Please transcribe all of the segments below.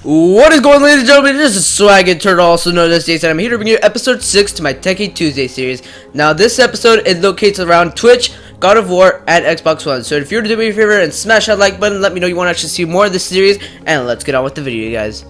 What is going on, ladies and gentlemen? This is TheSwagginTurtle, also known as Jason. I'm here to bring you episode 6 to my Techy Tuesday series. Now, this episode, it locates around Twitch, God of War, and Xbox One. So if you're to do me a favor and smash that like button, let me know you want to actually see more of this series, and let's get on with the video, guys.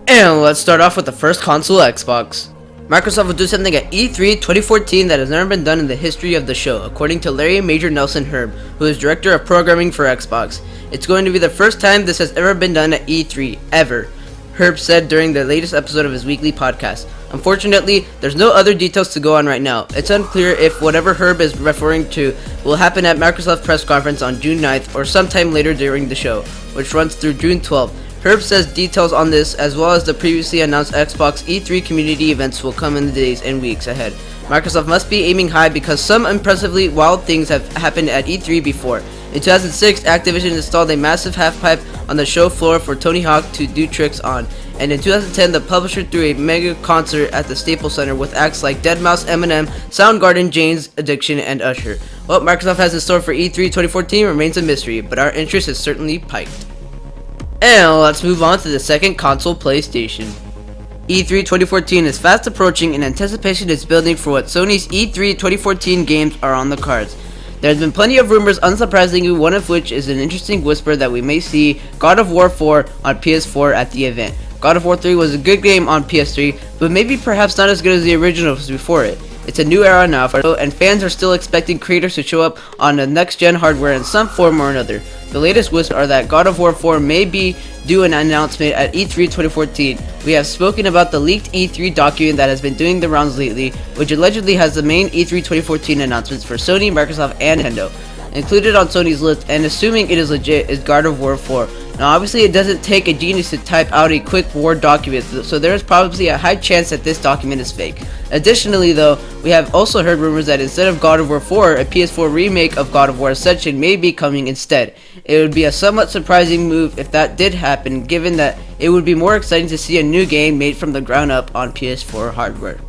And let's start off with the first console, Xbox. Microsoft will do something at E3 2014 that has never been done in the history of the show, according to Larry Major Nelson Herb, who is director of programming for Xbox. It's going to be the first time this has ever been done at E3, ever, Herb said during the latest episode of his weekly podcast. Unfortunately, there's no other details to go on right now. It's unclear if whatever Herb is referring to will happen at Microsoft press conference on June 9th or sometime later during the show, which runs through June 12th. Herb says details on this, as well as the previously announced Xbox E3 community events, will come in the days and weeks ahead. Microsoft must be aiming high because some impressively wild things have happened at E3 before. In 2006, Activision installed a massive half-pipe on the show floor for Tony Hawk to do tricks on. And in 2010, the publisher threw a mega concert at the Staples Center with acts like Deadmau5, Eminem, Soundgarden, Jane's Addiction, and Usher. What Microsoft has in store for E3 2014 remains a mystery, but our interest is certainly piqued. And let's move on to the second console, PlayStation. E3 2014 is fast approaching and anticipation is building for what Sony's E3 2014 games are on the cards. There has been plenty of rumors, unsurprisingly, one of which is an interesting whisper that we may see God of War 4 on PS4 at the event. God of War 3 was a good game on PS3, but maybe perhaps not as good as the originals before it. It's a new era now, and fans are still expecting creators to show up on the next-gen hardware in some form or another. The latest whispers are that God of War 4 may be due an announcement at E3 2014. We have spoken about the leaked E3 document that has been doing the rounds lately, which allegedly has the main E3 2014 announcements for Sony, Microsoft, and Nintendo. Included on Sony's list, and assuming it is legit, is God of War 4. Now, obviously, it doesn't take a genius to type out a quick Word document, so there is probably a high chance that this document is fake. Additionally, though, we have also heard rumors that instead of God of War 4, a PS4 remake of God of War Ascension may be coming instead. It would be a somewhat surprising move if that did happen, given that it would be more exciting to see a new game made from the ground up on PS4 hardware.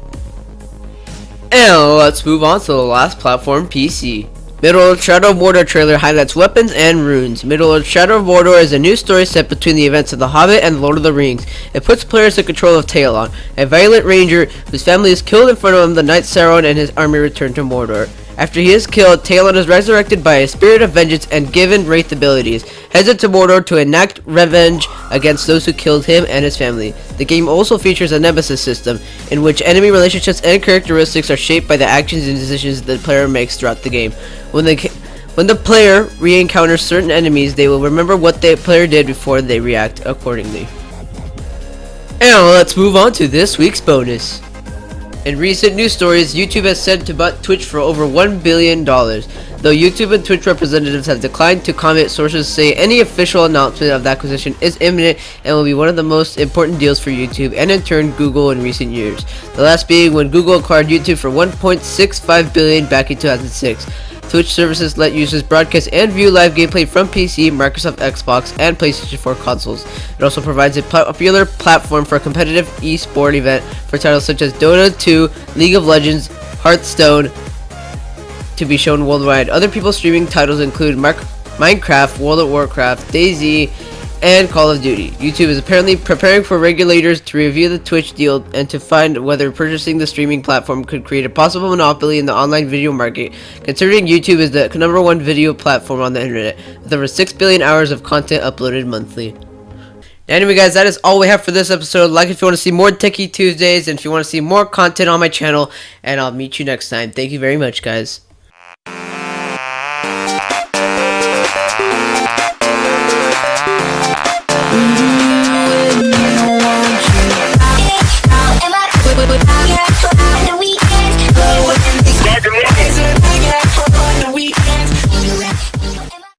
And let's move on to the last platform, PC. Middle-earth Shadow of Mordor trailer highlights weapons and runes. Middle-earth Shadow of Mordor is a new story set between the events of The Hobbit and Lord of the Rings. It puts players in control of Talon, a violent ranger whose family is killed in front of him. The Knight Sauron and his army return to Mordor. After he is killed, Talon is resurrected by a spirit of vengeance and given wraith abilities, heads into Mordor to enact revenge against those who killed him and his family. The game also features a nemesis system, in which enemy relationships and characteristics are shaped by the actions and decisions the player makes throughout the game. When the player re-encounters certain enemies, they will remember what the player did before they react accordingly. And let's move on to this week's bonus. In recent news stories, YouTube has said to butt Twitch for over $1 billion. Though YouTube and Twitch representatives have declined to comment, sources say any official announcement of the acquisition is imminent and will be one of the most important deals for YouTube and in turn Google in recent years. The last being when Google acquired YouTube for $1.65 billion back in 2006. Twitch services let users broadcast and view live gameplay from PC, Microsoft Xbox, and PlayStation 4 consoles. It also provides a popular platform for a competitive eSport event for titles such as Dota 2, League of Legends, Hearthstone to be shown worldwide. Other people's streaming titles include Minecraft, World of Warcraft, DayZ, and Call of Duty. YouTube is apparently preparing for regulators to review the Twitch deal and to find whether purchasing the streaming platform could create a possible monopoly in the online video market, considering YouTube is the #1 video platform on the internet, with over 6 billion hours of content uploaded monthly. Anyway, guys, that is all we have for this episode. Like if you want to see more Techy Tuesdays and if you want to see more content on my channel, and I'll meet you next time. Thank you very much, guys.